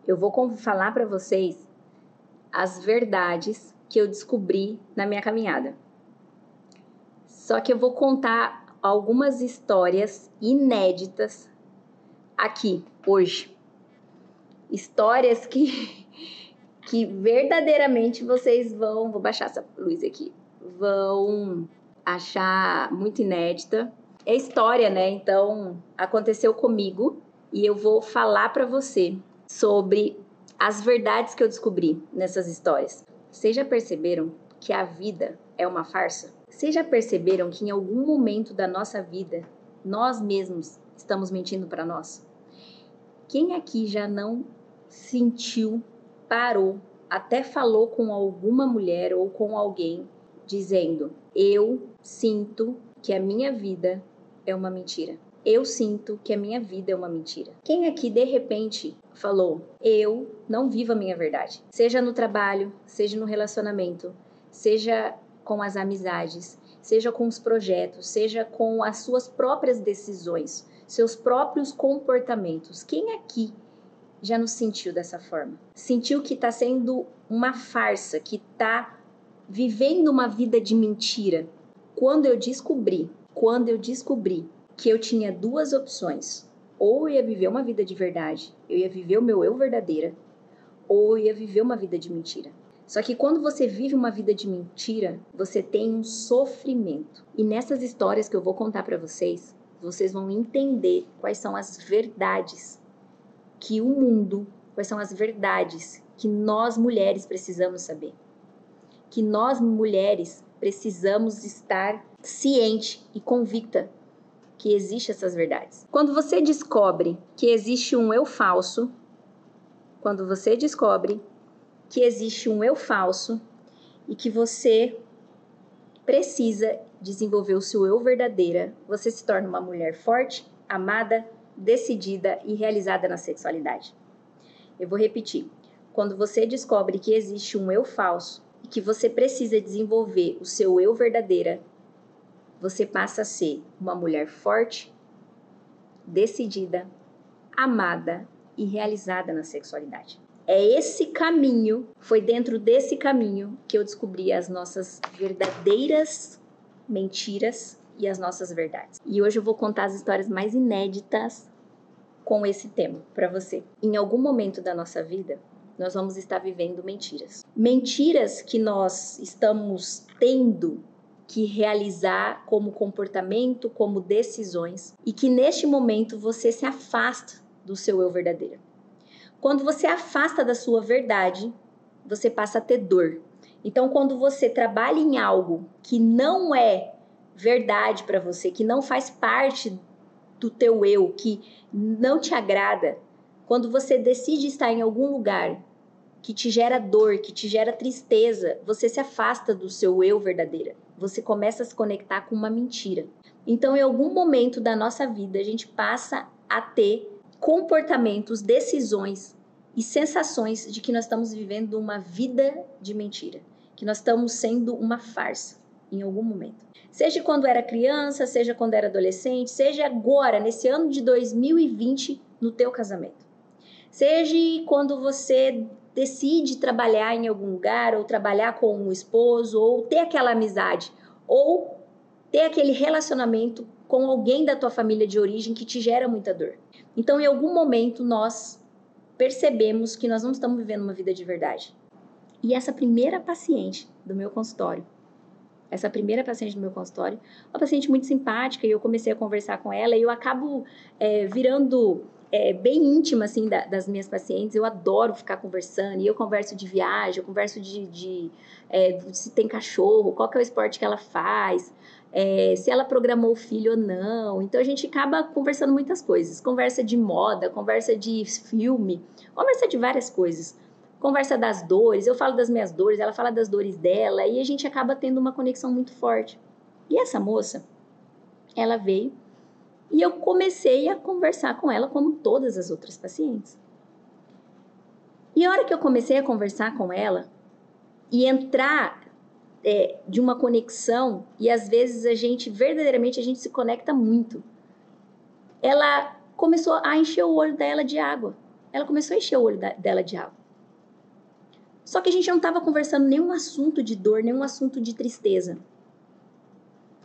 eu vou falar para vocês as verdades que eu descobri na minha caminhada. Só que eu vou contar algumas histórias inéditas aqui, hoje. Histórias que verdadeiramente vocês vou baixar essa luz aqui, vão achar muito inédita. É história, né? Então, aconteceu comigo e eu vou falar para você sobre as verdades que eu descobri nessas histórias. Vocês já perceberam que a vida é uma farsa? Vocês já perceberam que em algum momento da nossa vida, nós mesmos estamos mentindo para nós? Quem aqui já não sentiu, parou, até falou com alguma mulher ou com alguém dizendo: eu sinto que a minha vida é uma mentira. Eu sinto que a minha vida é uma mentira. Quem aqui de repente falou: eu não vivo a minha verdade? Seja no trabalho, seja no relacionamento, seja com as amizades, seja com os projetos, seja com as suas próprias decisões, seus próprios comportamentos. Quem aqui já nos sentiu dessa forma? Sentiu que está sendo uma farsa, que está vivendo uma vida de mentira? Quando eu descobri que eu tinha duas opções, ou eu ia viver uma vida de verdade, eu ia viver o meu eu verdadeira, ou eu ia viver uma vida de mentira. Só que quando você vive uma vida de mentira, você tem um sofrimento. E nessas histórias que eu vou contar para vocês, vocês vão entender quais são as verdades que o mundo, quais são as verdades que nós mulheres precisamos saber. Que nós mulheres precisamos estar ciente e convicta que existem essas verdades. Quando você descobre que existe um eu falso, e que você precisa desenvolver o seu eu verdadeira, você se torna uma mulher forte, amada, decidida e realizada na sexualidade. Eu vou repetir. Quando você descobre que existe um eu falso e que você precisa desenvolver o seu eu verdadeira, você passa a ser uma mulher forte, decidida, amada e realizada na sexualidade. É esse caminho, foi dentro desse caminho que eu descobri as nossas verdadeiras mentiras e as nossas verdades. E hoje eu vou contar as histórias mais inéditas com esse tema para você. Em algum momento da nossa vida, nós vamos estar vivendo mentiras. Mentiras que nós estamos tendo que realizar como comportamento, como decisões, e que neste momento você se afasta do seu eu verdadeiro. Quando você afasta da sua verdade, você passa a ter dor. Então, quando você trabalha em algo que não é verdade para você, que não faz parte do teu eu, que não te agrada, quando você decide estar em algum lugar que te gera dor, que te gera tristeza, você se afasta do seu eu verdadeiro. Você começa a se conectar com uma mentira. Então, em algum momento da nossa vida, a gente passa a ter comportamentos, decisões e sensações de que nós estamos vivendo uma vida de mentira, que nós estamos sendo uma farsa em algum momento. Seja quando era criança, seja quando era adolescente, seja agora, nesse ano de 2020, no teu casamento. Seja quando você decide trabalhar em algum lugar, ou trabalhar com um esposo, ou ter aquela amizade, ou ter aquele relacionamento com alguém da tua família de origem que te gera muita dor. Então, em algum momento, nós percebemos que nós não estamos vivendo uma vida de verdade. E essa primeira paciente do meu consultório, uma paciente muito simpática, e eu comecei a conversar com ela, e eu acabo virando bem íntima, assim, das minhas pacientes. Eu adoro ficar conversando, e eu converso de viagem, eu converso de se tem cachorro, qual que é o esporte que ela faz, se ela programou o filho ou não. Então, a gente acaba conversando muitas coisas. Conversa de moda, conversa de filme, conversa de várias coisas. Conversa das dores, eu falo das minhas dores, ela fala das dores dela, e a gente acaba tendo uma conexão muito forte. E essa moça, ela veio e eu comecei a conversar com ela como todas as outras pacientes. E a hora que eu comecei a conversar com ela e entrar de uma conexão, e às vezes verdadeiramente a gente se conecta muito, ela começou a encher o olho dela de água. ela começou a encher o olho dela de água. Só que a gente não estava conversando nenhum assunto de dor, nenhum assunto de tristeza.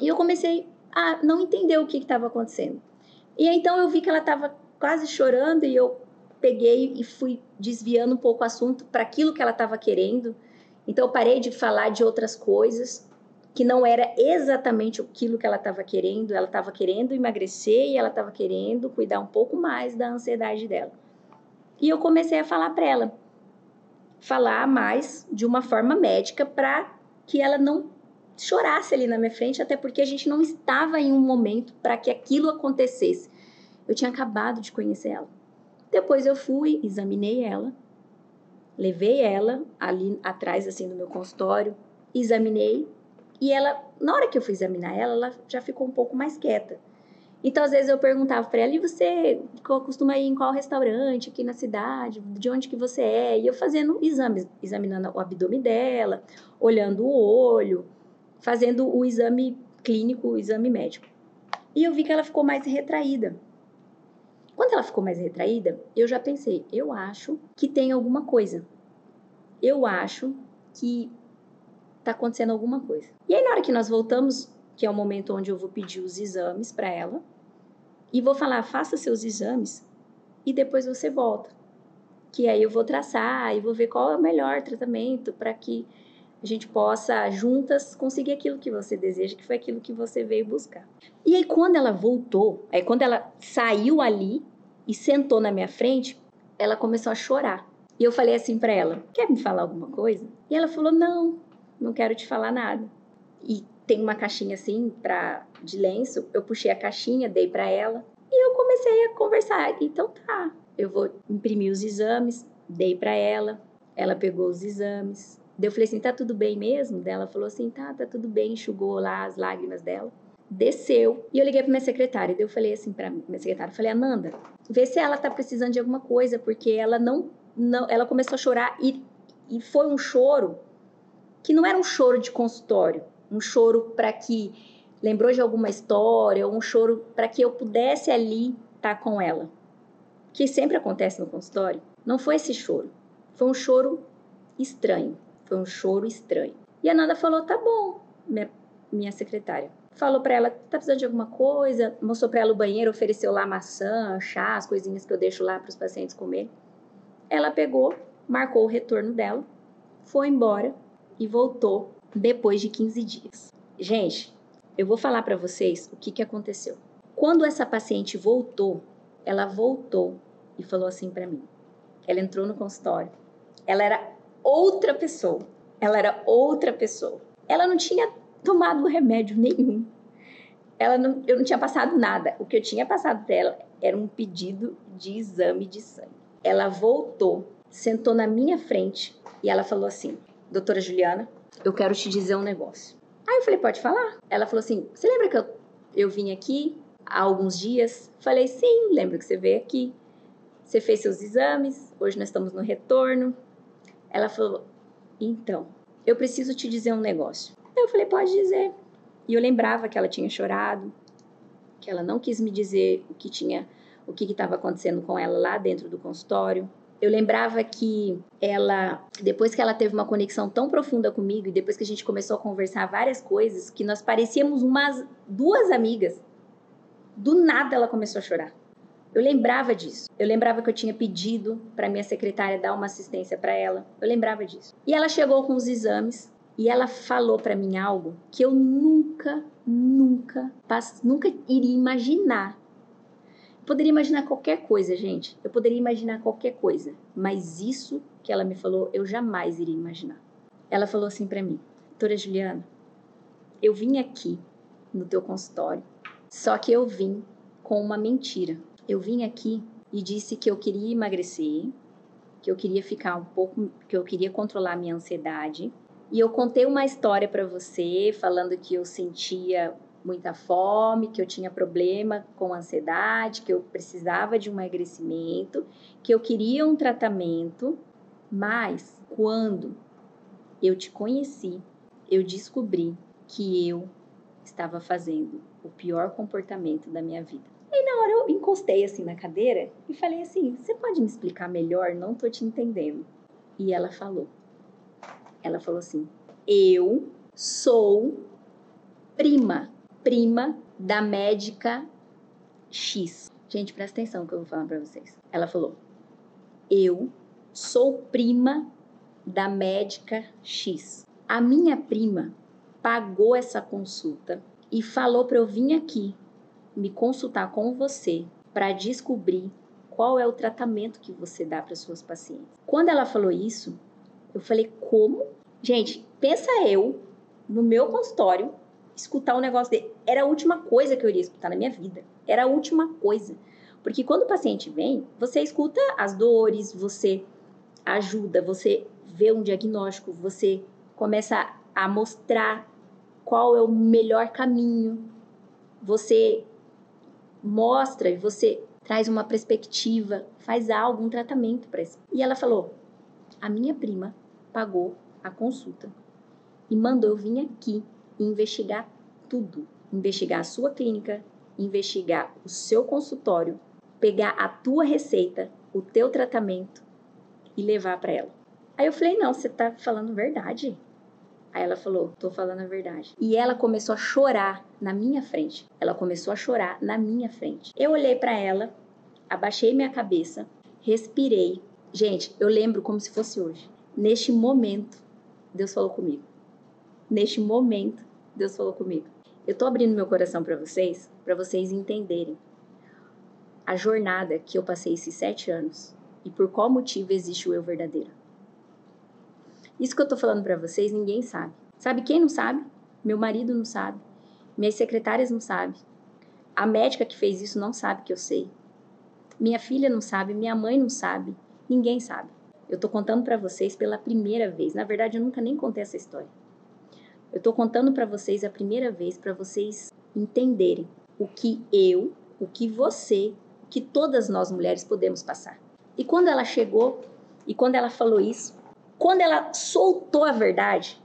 E eu comecei a não entender o que estava acontecendo. E então eu vi que ela estava quase chorando e eu peguei e fui desviando um pouco o assunto para aquilo que ela estava querendo. Então eu parei de falar de outras coisas que não era exatamente aquilo que ela estava querendo. Ela estava querendo emagrecer e ela estava querendo cuidar um pouco mais da ansiedade dela. E eu comecei a falar para ela, falar mais de uma forma médica para que ela não chorasse ali na minha frente, até porque a gente não estava em um momento para que aquilo acontecesse. Eu tinha acabado de conhecer ela. Depois eu fui, examinei ela, levei ela ali atrás assim do meu consultório, examinei e ela, na hora que eu fui examinar ela, ela já ficou um pouco mais quieta. Então, às vezes eu perguntava para ela, e você costuma ir em qual restaurante aqui na cidade? De onde que você é? E eu fazendo exames, examinando o abdômen dela, olhando o olho, fazendo o exame clínico, o exame médico. E eu vi que ela ficou mais retraída. Quando ela ficou mais retraída, eu já pensei, eu acho que tem alguma coisa. Eu acho que tá acontecendo alguma coisa. E aí, na hora que nós voltamos, que é o momento onde eu vou pedir os exames para ela, e vou falar, faça seus exames e depois você volta. Que aí eu vou traçar e vou ver qual é o melhor tratamento para que a gente possa, juntas, conseguir aquilo que você deseja, que foi aquilo que você veio buscar. E aí, quando ela voltou, quando ela saiu ali e sentou na minha frente, ela começou a chorar. E eu falei assim para ela, quer me falar alguma coisa? E ela falou, não quero te falar nada. E tem uma caixinha assim de lenço, eu puxei a caixinha, dei para ela e eu comecei a conversar. Então tá, eu vou imprimir os exames, dei para ela pegou os exames. Daí eu falei assim, tá tudo bem mesmo? Daí ela falou assim, tá tudo bem, enxugou lá as lágrimas dela. Desceu e eu liguei para minha secretária. Daí eu falei assim para minha secretária, falei, Ananda, vê se ela tá precisando de alguma coisa, porque ela não ela começou a chorar e foi um choro que não era um choro de consultório, um choro para que lembrou de alguma história, ou um choro para que eu pudesse ali estar com ela, que sempre acontece no consultório. Não foi esse choro, foi um choro estranho, foi um choro estranho. E a Nanda falou, tá bom, minha secretária. Falou para ela, tá precisando de alguma coisa? Mostrou para ela o banheiro, ofereceu lá maçã, chá, as coisinhas que eu deixo lá para os pacientes comer. Ela pegou, marcou o retorno dela, foi embora e voltou depois de 15 dias. Gente, eu vou falar para vocês o que aconteceu. Quando essa paciente voltou, ela voltou e falou assim para mim. Ela entrou no consultório. Ela era outra pessoa. Ela era outra pessoa. Ela não tinha tomado remédio nenhum. Eu não tinha passado nada. O que eu tinha passado para ela era um pedido de exame de sangue. Ela voltou, sentou na minha frente e ela falou assim, doutora Juliana, eu quero te dizer um negócio. Aí eu falei, pode falar? Ela falou assim, você lembra que eu vim aqui há alguns dias? Falei, sim, lembro que você veio aqui. Você fez seus exames, hoje nós estamos no retorno. Ela falou, então, eu preciso te dizer um negócio. Eu falei, pode dizer. E eu lembrava que ela tinha chorado, que ela não quis me dizer o que estava acontecendo com ela lá dentro do consultório. Eu lembrava que ela, depois que ela teve uma conexão tão profunda comigo, e depois que a gente começou a conversar várias coisas, que nós parecíamos duas amigas, do nada ela começou a chorar. Eu lembrava disso. Eu lembrava que eu tinha pedido para minha secretária dar uma assistência para ela. Eu lembrava disso. E ela chegou com os exames e ela falou para mim algo que eu nunca iria imaginar. Eu poderia imaginar qualquer coisa, gente. Eu poderia imaginar qualquer coisa. Mas isso que ela me falou, eu jamais iria imaginar. Ela falou assim para mim, doutora Juliana, eu vim aqui no teu consultório, só que eu vim com uma mentira. Eu vim aqui e disse que eu queria emagrecer, que eu queria ficar que eu queria controlar a minha ansiedade. E eu contei uma história para você, falando que eu sentia muita fome, que eu tinha problema com ansiedade, que eu precisava de um emagrecimento, que eu queria um tratamento. Mas quando eu te conheci, eu descobri que eu estava fazendo o pior comportamento da minha vida. Na hora eu encostei assim na cadeira e falei assim, você pode me explicar melhor? Não tô te entendendo. E ela falou assim, eu sou prima da médica X. Gente, presta atenção no que eu vou falar pra vocês. Ela falou, eu sou prima da médica X. A minha prima pagou essa consulta e falou pra eu vir aqui me consultar com você para descobrir qual é o tratamento que você dá para suas pacientes. Quando ela falou isso, eu falei, como? Gente, pensa eu, no meu consultório, escutar um negócio dele. Era a última coisa que eu iria escutar na minha vida. Era a última coisa. Porque quando o paciente vem, você escuta as dores, você ajuda, você vê um diagnóstico, você começa a mostrar qual é o melhor caminho, você mostra e você traz uma perspectiva, faz algo, um tratamento para isso. E ela falou, a minha prima pagou a consulta e mandou eu vir aqui e investigar tudo. Investigar a sua clínica, investigar o seu consultório, pegar a tua receita, o teu tratamento e levar para ela. Aí eu falei, não, você tá falando verdade? Aí ela falou, tô falando a verdade. E ela começou a chorar na minha frente. Eu olhei para ela, abaixei minha cabeça, respirei. Gente, eu lembro como se fosse hoje. Neste momento, Deus falou comigo. Eu tô abrindo meu coração para vocês entenderem a jornada que eu passei esses 7 anos e por qual motivo existe o eu verdadeiro. Isso que eu tô falando para vocês, ninguém sabe. Sabe quem não sabe? Meu marido não sabe. Minhas secretárias não sabem. A médica que fez isso não sabe que eu sei. Minha filha não sabe, minha mãe não sabe. Ninguém sabe. Eu tô contando para vocês pela primeira vez. Na verdade, eu nunca nem contei essa história. Eu tô contando para vocês a primeira vez para vocês entenderem o que eu, o que você, o que todas nós mulheres podemos passar. E quando ela chegou e quando ela falou isso, quando ela soltou a verdade,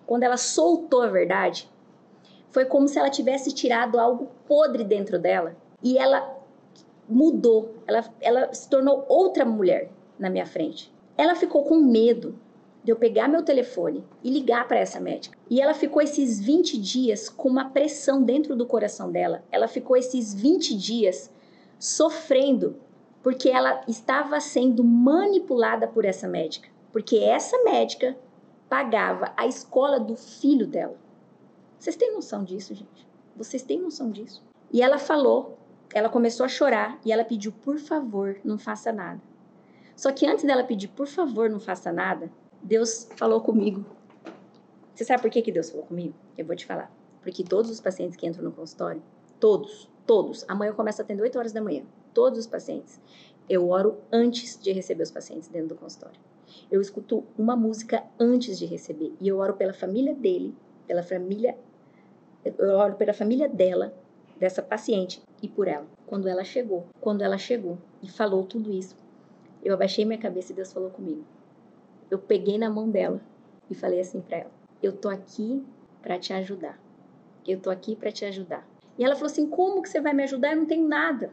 foi como se ela tivesse tirado algo podre dentro dela e ela mudou, ela se tornou outra mulher na minha frente. Ela ficou com medo de eu pegar meu telefone e ligar para essa médica. E ela ficou esses 20 dias com uma pressão dentro do coração dela. Ela ficou esses 20 dias sofrendo porque ela estava sendo manipulada por essa médica. Porque essa médica pagava a escola do filho dela. Vocês têm noção disso, gente? Vocês têm noção disso? E ela falou, ela começou a chorar e ela pediu, por favor, não faça nada. Só que antes dela pedir, por favor, não faça nada, Deus falou comigo. Você sabe por que Deus falou comigo? Eu vou te falar. Porque todos os pacientes que entram no consultório, todos, amanhã eu começo a atender 8 horas da manhã. Todos os pacientes. Eu oro antes de receber os pacientes dentro do consultório. Eu escuto uma música antes de receber. E eu oro pela família dele, eu oro pela família dela, dessa paciente, e por ela. Quando ela chegou e falou tudo isso, eu abaixei minha cabeça e Deus falou comigo. Eu peguei na mão dela e falei assim pra ela, eu tô aqui pra te ajudar. E ela falou assim, como que você vai me ajudar? Eu não tenho nada.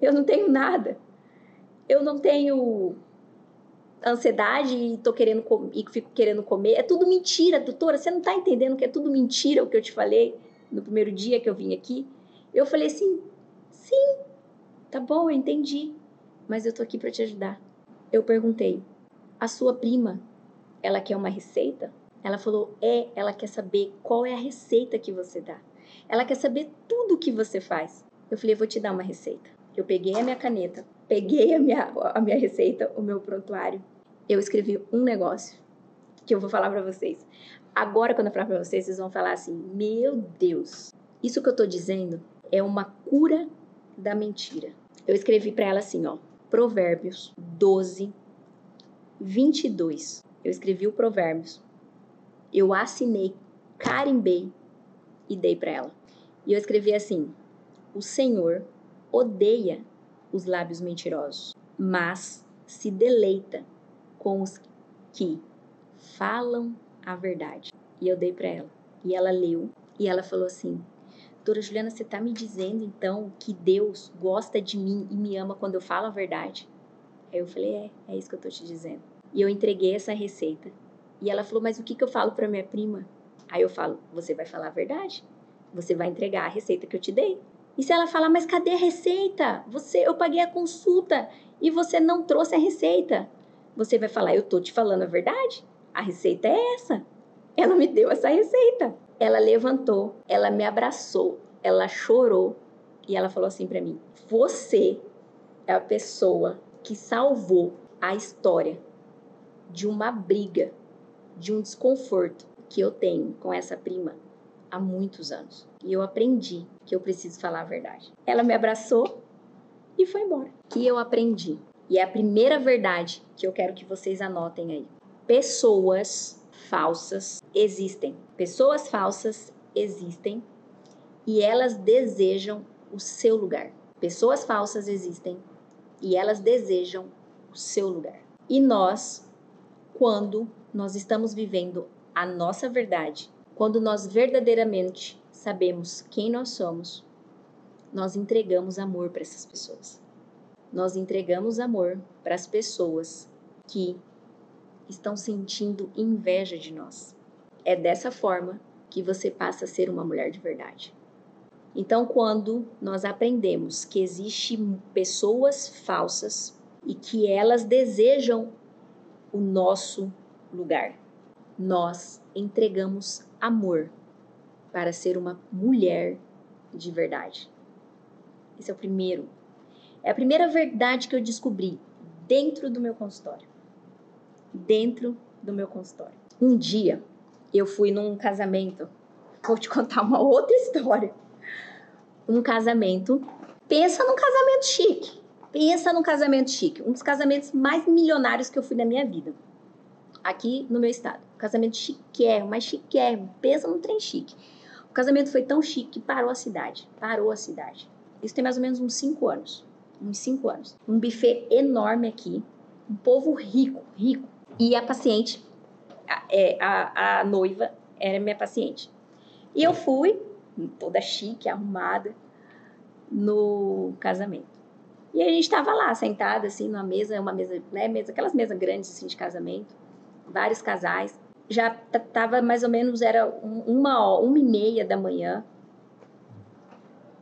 Eu não tenho ansiedade e fico querendo comer. É tudo mentira, doutora. Você não tá entendendo que é tudo mentira o que eu te falei no primeiro dia que eu vim aqui? Eu falei assim, sim, tá bom, eu entendi. Mas eu tô aqui pra te ajudar. Eu perguntei, a sua prima, ela quer uma receita? Ela falou, ela quer saber qual é a receita que você dá. Ela quer saber tudo o que você faz. Eu falei, vou te dar uma receita. Eu peguei a minha caneta, peguei a minha receita, o meu prontuário. Eu escrevi um negócio que eu vou falar pra vocês. Agora, quando eu falar pra vocês, vocês vão falar assim, meu Deus, isso que eu tô dizendo é uma cura da mentira. Eu escrevi pra ela assim, ó, Provérbios 12, 22. Eu escrevi o Provérbios. Eu assinei, carimbei e dei pra ela. E eu escrevi assim, o Senhor odeia os lábios mentirosos, mas se deleita com os que falam a verdade. E eu dei pra ela. E ela leu e ela falou assim, doutora Juliana, você tá me dizendo, então, que Deus gosta de mim e me ama quando eu falo a verdade? Aí eu falei, é isso que eu tô te dizendo. E eu entreguei essa receita. E ela falou, mas o que eu falo pra minha prima? Aí eu falo, você vai falar a verdade. Você vai entregar a receita que eu te dei. E se ela falar, mas cadê a receita? Eu paguei a consulta e você não trouxe a receita. Você vai falar, eu tô te falando a verdade. A receita é essa. Ela me deu essa receita. Ela levantou, ela me abraçou, ela chorou e ela falou assim pra mim, você é a pessoa que salvou a história de uma briga, de um desconforto que eu tenho com essa prima há muitos anos. E eu aprendi que eu preciso falar a verdade. Ela me abraçou e foi embora. Que eu aprendi. E é a primeira verdade que eu quero que vocês anotem aí. Pessoas falsas existem. Pessoas falsas existem e elas desejam o seu lugar. Pessoas falsas existem e elas desejam o seu lugar. E nós, quando nós estamos vivendo a nossa verdade, quando nós verdadeiramente sabemos quem nós somos, nós entregamos amor para essas pessoas. Nós entregamos amor para as pessoas que estão sentindo inveja de nós. É dessa forma que você passa a ser uma mulher de verdade. Então, quando nós aprendemos que existem pessoas falsas e que elas desejam o nosso lugar, nós entregamos amor para ser uma mulher de verdade. Esse é o primeiro. É a primeira verdade que eu descobri dentro do meu consultório. Dentro do meu consultório. Um dia, eu fui num casamento. Vou te contar uma outra história. Um casamento. Pensa num casamento chique. Pensa num casamento chique. Um dos casamentos mais milionários que eu fui na minha vida. Aqui no meu estado. Casamento chiquérrimo, mas chiquérrimo. Pensa num trem chique. O casamento foi tão chique que parou a cidade. Parou a cidade. Isso tem mais ou menos uns 5 anos. Uns 5 anos. Um buffet enorme aqui. Um povo rico, rico. E a paciente, a noiva, era minha paciente. E eu fui, toda chique, arrumada, no casamento. E a gente estava lá, sentada, assim, numa mesa, uma mesa, né, aquelas mesas grandes, assim, de casamento. Vários casais. Já tava mais ou menos, era 1h30 da manhã.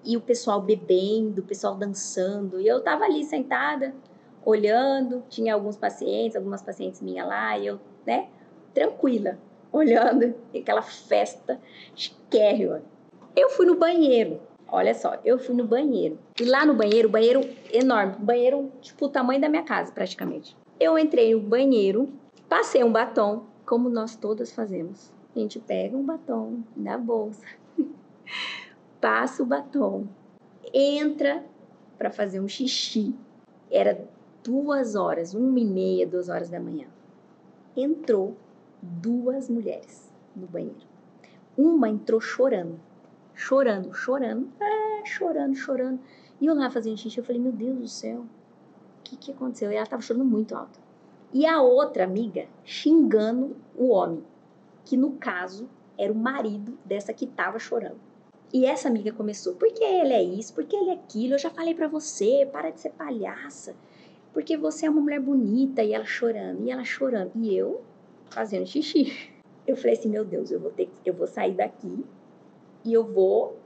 E o pessoal bebendo, o pessoal dançando. E eu tava ali sentada, olhando. Tinha algumas pacientes minhas lá. E eu, né, tranquila, olhando aquela festa chiquérrima. Eu fui no banheiro. Olha só, eu fui no banheiro. E lá no banheiro, banheiro enorme. Banheiro, tipo, o tamanho da minha casa, praticamente. Eu entrei no banheiro, passei um batom, como nós todas fazemos. A gente pega um batom da bolsa, passa o batom, entra para fazer um xixi. Era 2 horas, 1h30, 2 horas da manhã. Entrou 2 mulheres no banheiro. Uma entrou chorando. Chorando. E eu lá fazendo xixi, eu falei, meu Deus do céu, o que aconteceu? E ela tava chorando muito alto. E a outra amiga xingando o homem, que no caso era o marido dessa que tava chorando. E essa amiga começou, porque ele é isso, porque ele é aquilo, eu já falei pra você, para de ser palhaça, porque você é uma mulher bonita, e ela chorando, e eu fazendo xixi. Eu falei assim, meu Deus, eu vou sair daqui e eu vou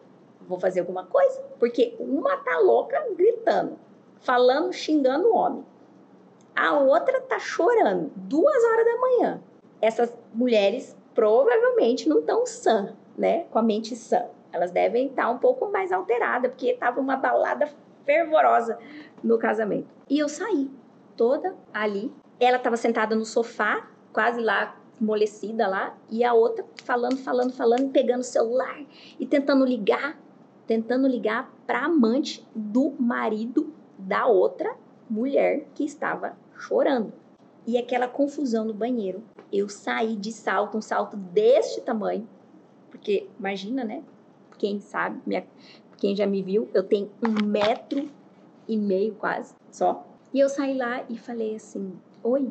fazer alguma coisa, porque uma tá louca gritando, falando, xingando o homem. A outra tá chorando, 2 horas da manhã. Essas mulheres provavelmente não estão sã, né? Com a mente sã. Elas devem estar um pouco mais alteradas, porque tava uma balada fervorosa no casamento. E eu saí, toda ali. Ela tava sentada no sofá, quase lá, amolecida lá, e a outra falando, pegando o celular e tentando ligar para amante do marido da outra mulher que estava chorando. E aquela confusão no banheiro. Eu saí de salto, um salto deste tamanho, porque imagina, né? Quem sabe, quem já me viu, eu tenho 1,5 m quase, só. E eu saí lá e falei assim, oi,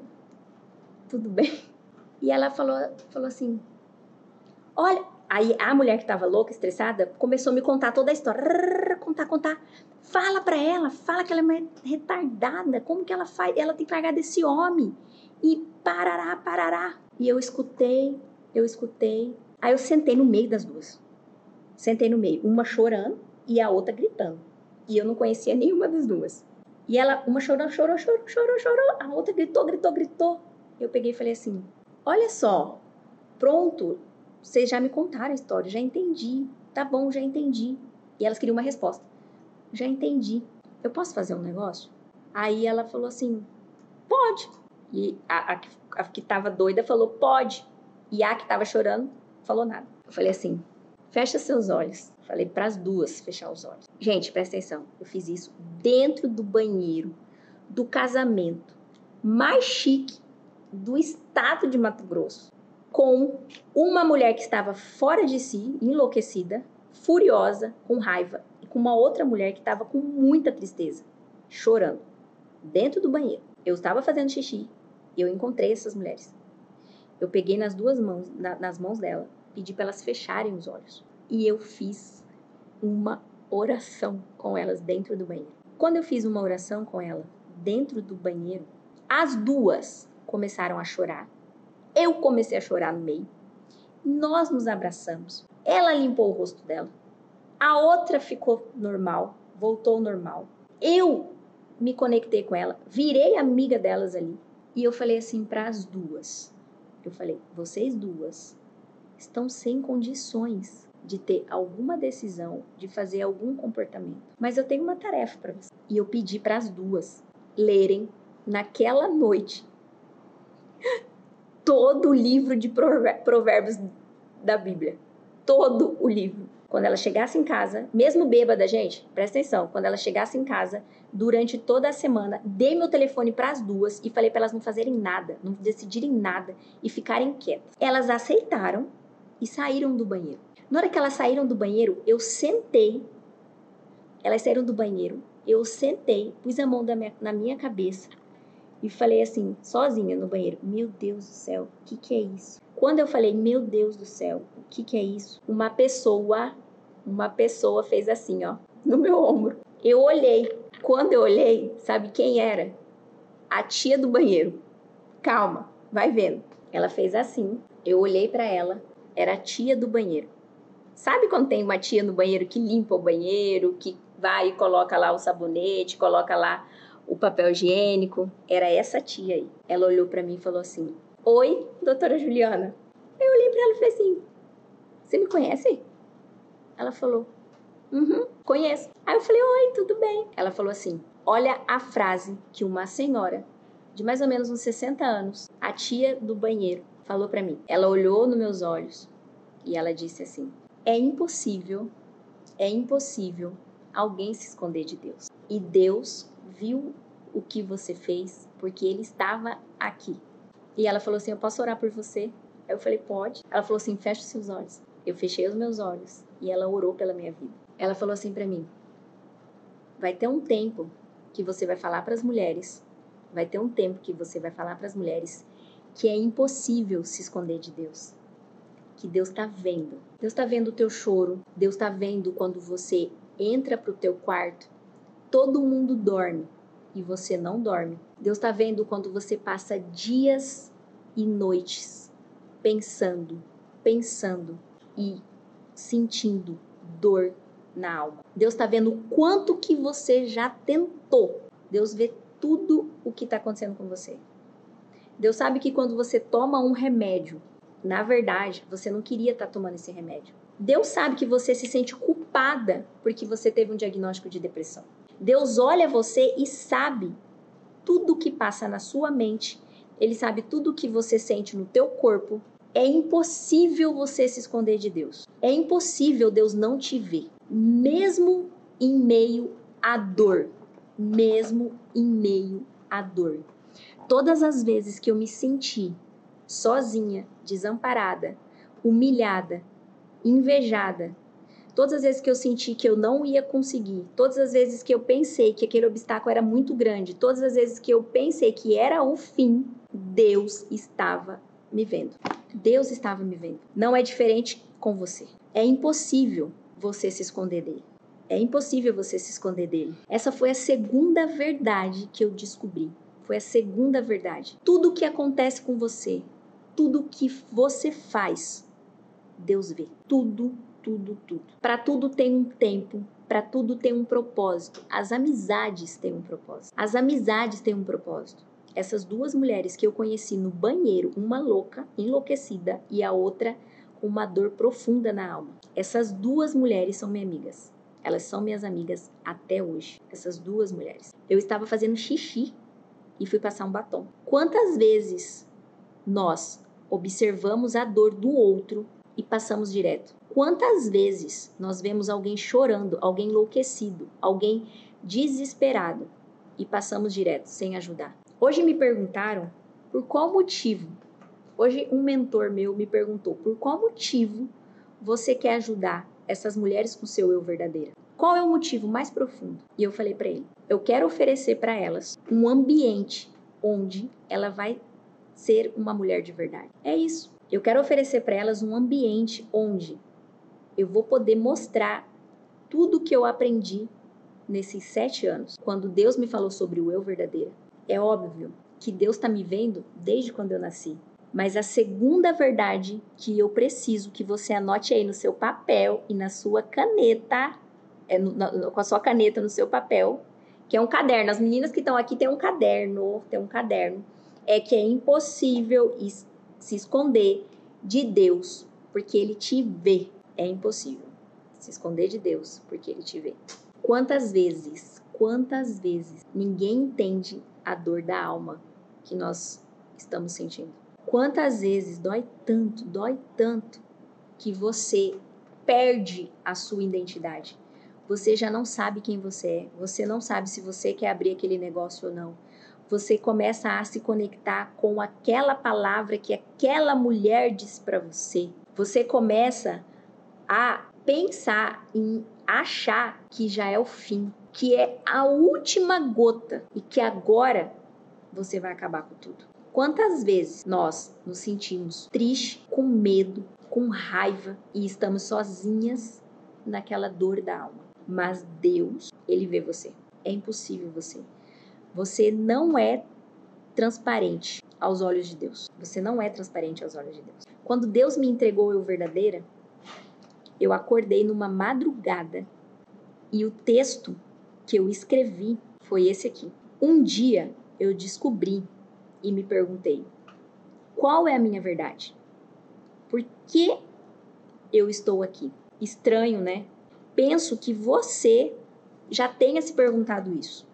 tudo bem? E ela falou assim, olha, Aí a mulher que tava louca, estressada, começou a me contar toda a história. Contar. Fala pra ela, fala que ela é retardada. Como que ela faz? Ela tem que largar desse homem. E parará. E eu escutei. Aí eu sentei no meio das duas. Sentei no meio. Uma chorando e a outra gritando. E eu não conhecia nenhuma das duas. E ela, uma chorou. A outra gritou. Eu peguei e falei assim, olha só, pronto, vocês já me contaram a história, já entendi. Tá bom, já entendi. E elas queriam uma resposta. Já entendi. Eu posso fazer um negócio? Aí ela falou assim, pode. E a que tava doida falou, pode. E a que tava chorando falou nada. Eu falei assim, fecha seus olhos. Falei para as duas fechar os olhos. Gente, presta atenção. Eu fiz isso dentro do banheiro do casamento mais chique do estado de Mato Grosso, com uma mulher que estava fora de si, enlouquecida, furiosa, com raiva, e com uma outra mulher que estava com muita tristeza, chorando, dentro do banheiro. Eu estava fazendo xixi e eu encontrei essas mulheres. Eu peguei nas duas mãos, nas mãos dela, pedi para elas fecharem os olhos. E eu fiz uma oração com elas dentro do banheiro. Quando eu fiz uma oração com ela dentro do banheiro, as duas começaram a chorar. Eu comecei a chorar no meio. Nós nos abraçamos. Ela limpou o rosto dela. A outra ficou normal, voltou ao normal. Eu me conectei com ela, virei amiga delas ali. E eu falei assim para as duas. Eu falei, vocês duas estão sem condições de ter alguma decisão, de fazer algum comportamento. Mas eu tenho uma tarefa para vocês. E eu pedi para as duas lerem naquela noite todo o livro de provérbios da Bíblia. Todo o livro. Quando ela chegasse em casa, mesmo bêbada, gente, presta atenção, quando ela chegasse em casa, durante toda a semana, dei meu telefone para as duas e falei para elas não fazerem nada, não decidirem nada e ficarem quietas. Elas aceitaram e saíram do banheiro. Na hora que elas saíram do banheiro, eu sentei. Elas saíram do banheiro, eu sentei, pus a mão na minha cabeça e falei assim, sozinha no banheiro, meu Deus do céu, o que é isso? Quando eu falei, meu Deus do céu, o que é isso? Uma pessoa fez assim, ó, no meu ombro. Eu olhei. Quando eu olhei, sabe quem era? A tia do banheiro. Calma, vai vendo. Ela fez assim, eu olhei pra ela, era a tia do banheiro. Sabe quando tem uma tia no banheiro que limpa o banheiro, que vai e coloca lá o sabonete, coloca lá o papel higiênico? Era essa tia aí. Ela olhou pra mim e falou assim, oi, doutora Juliana. Eu olhei pra ela e falei assim, você me conhece? Ela falou, conheço. Aí eu falei, oi, tudo bem? Ela falou assim, olha a frase que uma senhora de mais ou menos uns 60 anos, a tia do banheiro, falou pra mim. Ela olhou nos meus olhos e ela disse assim, é impossível alguém se esconder de Deus. E Deus viu o que você fez porque Ele estava aqui. E ela falou assim, eu posso orar por você? Eu falei, pode. Ela falou assim, fecha os seus olhos. Eu fechei os meus olhos e ela orou pela minha vida. Ela falou assim pra mim, vai ter um tempo que você vai falar pras mulheres, que é impossível se esconder de Deus. Que Deus tá vendo. Deus tá vendo o teu choro. Deus tá vendo quando você entra pro teu quarto, todo mundo dorme e você não dorme. Deus tá vendo quando você passa dias e noites pensando e sentindo dor na alma. Deus tá vendo o quanto que você já tentou. Deus vê tudo o que tá acontecendo com você. Deus sabe que quando você toma um remédio, na verdade, você não queria estar tomando esse remédio. Deus sabe que você se sente culpada porque você teve um diagnóstico de depressão. Deus olha você e sabe tudo o que passa na sua mente. Ele sabe tudo o que você sente no teu corpo. É impossível você se esconder de Deus. É impossível Deus não te ver. Mesmo em meio à dor. Todas as vezes que eu me senti sozinha, desamparada, humilhada, invejada, todas as vezes que eu senti que eu não ia conseguir, todas as vezes que eu pensei que aquele obstáculo era muito grande, todas as vezes que eu pensei que era o fim, Deus estava me vendo. Deus estava me vendo. Não é diferente com você. É impossível você se esconder dele. É impossível você se esconder dele. Essa foi a segunda verdade que eu descobri. Foi a segunda verdade. Tudo que acontece com você, tudo que você faz, Deus vê. Tudo, tudo, tudo. Para tudo tem um tempo, para tudo tem um propósito. As amizades têm um propósito. As amizades têm um propósito. Essas duas mulheres que eu conheci no banheiro, uma louca, enlouquecida, e a outra com uma dor profunda na alma. Essas duas mulheres são minhas amigas. Elas são minhas amigas até hoje. Essas duas mulheres. Eu estava fazendo xixi e fui passar um batom. Quantas vezes nós observamos a dor do outro e passamos direto? Quantas vezes nós vemos alguém chorando, alguém enlouquecido, alguém desesperado e passamos direto, sem ajudar? Hoje me perguntaram por qual motivo. Hoje um mentor meu me perguntou por qual motivo você quer ajudar essas mulheres com seu eu verdadeiro. Qual é o motivo mais profundo? E eu falei para ele, eu quero oferecer para elas um ambiente onde ela vai ser uma mulher de verdade. É isso. Eu quero oferecer para elas um ambiente onde eu vou poder mostrar tudo que eu aprendi nesses 7 anos, quando Deus me falou sobre o eu verdadeiro. É óbvio que Deus está me vendo desde quando eu nasci. Mas a segunda verdade que eu preciso que você anote aí no seu papel e na sua caneta, com a sua caneta no seu papel, que é um caderno. As meninas que estão aqui têm um caderno, é que é impossível se esconder de Deus, porque Ele te vê. É impossível se esconder de Deus, porque Ele te vê. Quantas vezes ninguém entende a dor da alma que nós estamos sentindo? Quantas vezes dói tanto, que você perde a sua identidade. Você já não sabe quem você é. Você não sabe se você quer abrir aquele negócio ou não. Você começa a se conectar com aquela palavra que aquela mulher disse para você. Você começa a pensar em achar que já é o fim, que é a última gota e que agora você vai acabar com tudo. Quantas vezes nós nos sentimos tristes, com medo, com raiva e estamos sozinhas naquela dor da alma. Mas Deus, Ele vê você. É impossível você. Você não é transparente aos olhos de Deus. Você não é transparente aos olhos de Deus. Quando Deus me entregou eu verdadeira, eu acordei numa madrugada e o texto que eu escrevi foi esse aqui. Um dia eu descobri e me perguntei, qual é a minha verdade? Por que eu estou aqui? Estranho, né? Penso que você já tenha se perguntado isso.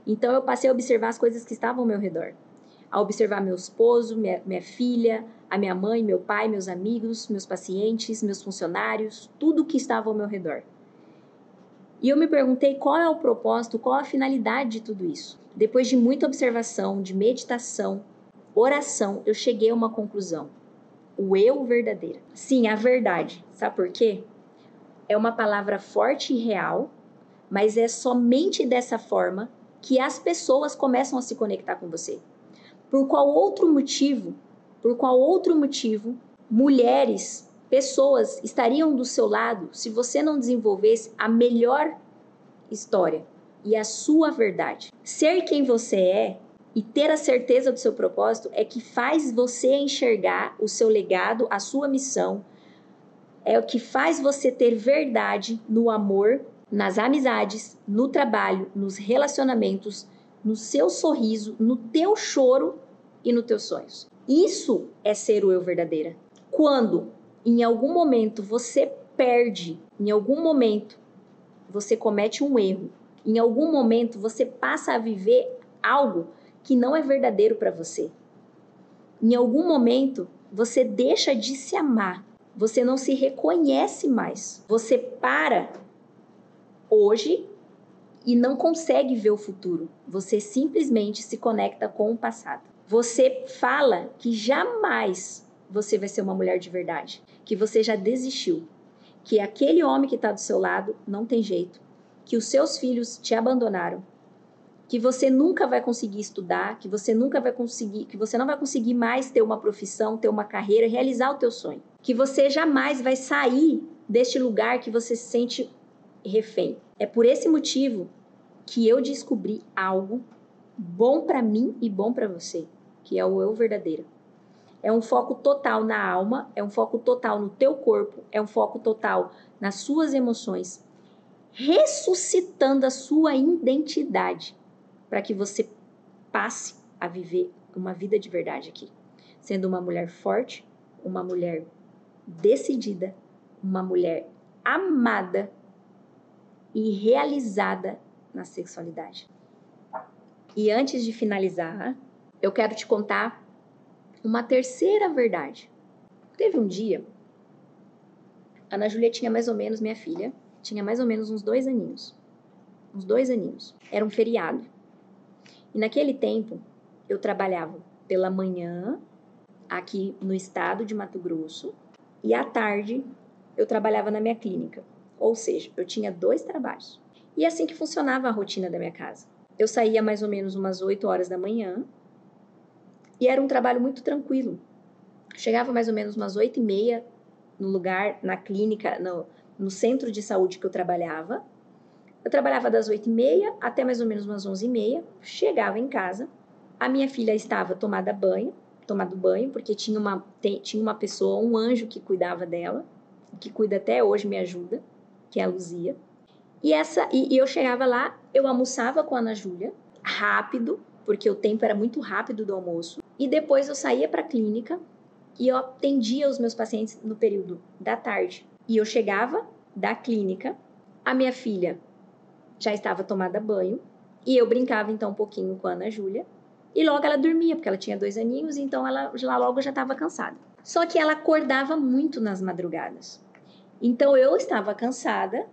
Então eu passei a observar as coisas que estavam ao meu redor. A observar meu esposo, minha filha, a minha mãe, meu pai, meus amigos, meus pacientes, meus funcionários, tudo que estava ao meu redor. E eu me perguntei qual é o propósito, qual a finalidade de tudo isso. Depois de muita observação, de meditação, oração, eu cheguei a uma conclusão. O eu verdadeiro. Sim, a verdade. Sabe por quê? É uma palavra forte e real, mas é somente dessa forma que as pessoas começam a se conectar com você. Por qual outro motivo, mulheres, pessoas estariam do seu lado se você não desenvolvesse a melhor história e a sua verdade? Ser quem você é e ter a certeza do seu propósito é que faz você enxergar o seu legado, a sua missão, é o que faz você ter verdade no amor, nas amizades, no trabalho, nos relacionamentos, no seu sorriso, no teu choro e nos teus sonhos. Isso é ser o eu verdadeira. Quando em algum momento você perde, em algum momento você comete um erro, em algum momento você passa a viver algo que não é verdadeiro para você. Em algum momento você deixa de se amar, você não se reconhece mais. Você para hoje e não consegue ver o futuro. Você simplesmente se conecta com o passado. Você fala que jamais você vai ser uma mulher de verdade, que você já desistiu, que aquele homem que está do seu lado não tem jeito, que os seus filhos te abandonaram, que você nunca vai conseguir estudar, que você não vai conseguir mais ter uma profissão, ter uma carreira, realizar o teu sonho. Que você jamais vai sair deste lugar que você se sente refém. É por esse motivo que eu descobri algo bom para mim e bom para você, que é o eu verdadeiro. É um foco total na alma, é um foco total no teu corpo, é um foco total nas suas emoções, ressuscitando a sua identidade para que você passe a viver uma vida de verdade aqui, sendo uma mulher forte, uma mulher decidida, uma mulher amada e realizada na sexualidade. E antes de finalizar, eu quero te contar uma terceira verdade. Teve um dia, Ana Júlia tinha mais ou menos, minha filha, tinha mais ou menos uns 2 aninhos. Uns 2 aninhos. Era um feriado. E naquele tempo, eu trabalhava pela manhã, aqui no estado de Mato Grosso, e à tarde eu trabalhava na minha clínica. Ou seja, eu tinha 2 trabalhos. E assim que funcionava a rotina da minha casa. Eu saía mais ou menos umas 8 horas da manhã, e era um trabalho muito tranquilo. Chegava mais ou menos umas 8h30 no lugar, na clínica, no centro de saúde que eu trabalhava. Eu trabalhava das 8h30 até mais ou menos umas 11h30. Chegava em casa, a minha filha estava tomado banho, porque tinha uma pessoa, um anjo que cuidava dela, que cuida até hoje, me ajuda, que é a Luzia. E eu chegava lá, eu almoçava com a Ana Júlia, rápido, porque o tempo era muito rápido do almoço. E depois eu saía para a clínica e eu atendia os meus pacientes no período da tarde. E eu chegava da clínica, a minha filha já estava tomada banho, e eu brincava então um pouquinho com a Ana Júlia, e logo ela dormia, porque ela tinha 2 aninhos, então ela logo já estava cansada. Só que ela acordava muito nas madrugadas. Então eu estava cansada,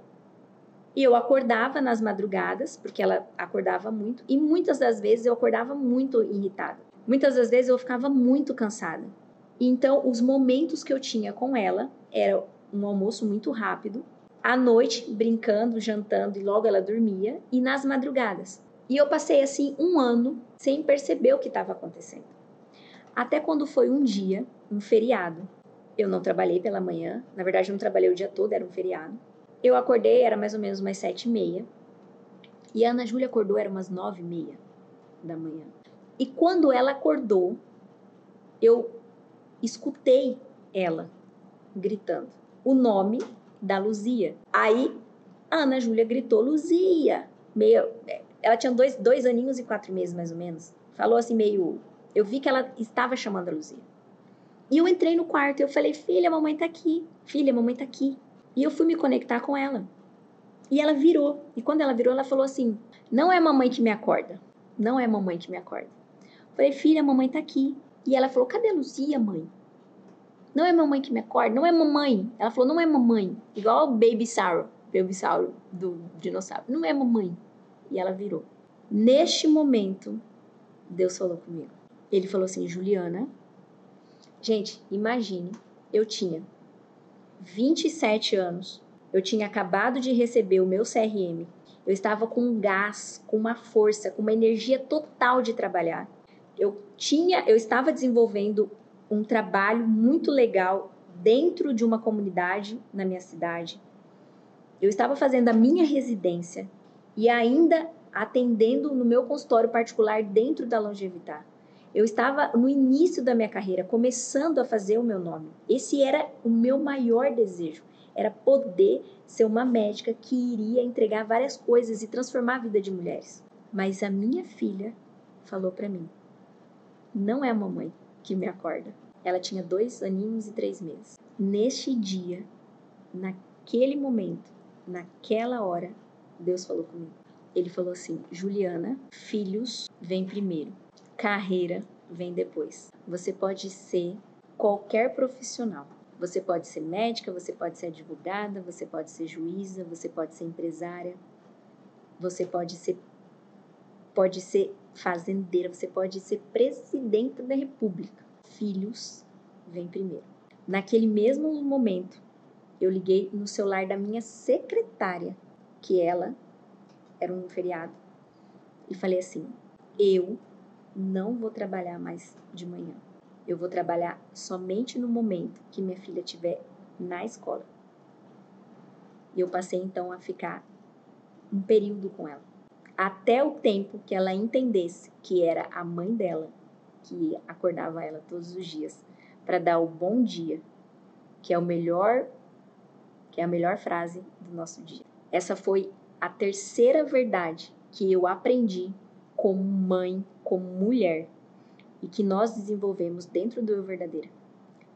e eu acordava nas madrugadas, porque ela acordava muito, e muitas das vezes eu acordava muito irritada. Muitas das vezes eu ficava muito cansada. Então, os momentos que eu tinha com ela era um almoço muito rápido, à noite, brincando, jantando, e logo ela dormia, e nas madrugadas. E eu passei, assim, 1 ano sem perceber o que estava acontecendo. Até quando foi um dia, um feriado. Eu não trabalhei pela manhã, na verdade, eu não trabalhei o dia todo, era um feriado. Eu acordei, era mais ou menos umas 7h30, e a Ana Júlia acordou, era umas 9h30 da manhã. E quando ela acordou, eu escutei ela gritando o nome da Luzia. Aí a Ana Júlia gritou, Luzia! Ela tinha 2 aninhos e 4 meses, mais ou menos. Falou assim meio... Eu vi que ela estava chamando a Luzia. E eu entrei no quarto e eu falei, filha, a mamãe tá aqui. Filha, a mamãe tá aqui. E eu fui me conectar com ela. E ela virou. E quando ela virou, ela falou assim, não é a mamãe que me acorda. Não é a mamãe que me acorda. Eu falei, filha, a mamãe tá aqui. E ela falou, cadê a Luzia, mãe? Não é mamãe que me acorda, não é mamãe. Ela falou, não é mamãe. Igual o Baby Sauro do dinossauro. Não é mamãe. E ela virou. Neste momento, Deus falou comigo. Ele falou assim, Juliana. Gente, imagine, eu tinha 27 anos. Eu tinha acabado de receber o meu CRM. Eu estava com um gás, com uma força, com uma energia total de trabalhar. Eu estava desenvolvendo um trabalho muito legal dentro de uma comunidade na minha cidade. Eu estava fazendo a minha residência e ainda atendendo no meu consultório particular dentro da Longevitar. Eu estava no início da minha carreira, começando a fazer o meu nome. Esse era o meu maior desejo, era poder ser uma médica que iria entregar várias coisas e transformar a vida de mulheres. Mas a minha filha falou para mim, não é a mamãe que me acorda. Ela tinha 2 aninhos e 3 meses. Neste dia, naquele momento, naquela hora, Deus falou comigo. Ele falou assim, Juliana, filhos vem primeiro, carreira vem depois. Você pode ser qualquer profissional. Você pode ser médica, você pode ser advogada, você pode ser juíza, você pode ser empresária, você pode ser fazendeira, você pode ser presidenta da república. Filhos vem primeiro. Naquele mesmo momento, eu liguei no celular da minha secretária, que ela era um feriado. e falei assim: eu não vou trabalhar mais de manhã. Eu vou trabalhar somente no momento que minha filha estiver na escola. E eu passei então a ficar um período com ela, até o tempo que ela entendesse que era a mãe dela que acordava ela todos os dias para dar o bom dia, que é a melhor frase do nosso dia. Essa foi a terceira verdade que eu aprendi como mãe, como mulher, e que nós desenvolvemos dentro do Eu Verdadeira.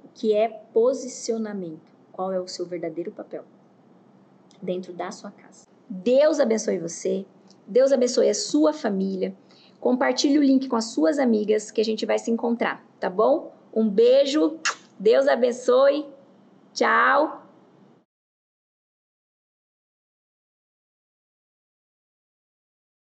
O que é posicionamento? Qual é o seu verdadeiro papel dentro da sua casa? Deus abençoe você, Deus abençoe a sua família. Compartilhe o link com as suas amigas que a gente vai se encontrar, tá bom? Um beijo, Deus abençoe, tchau!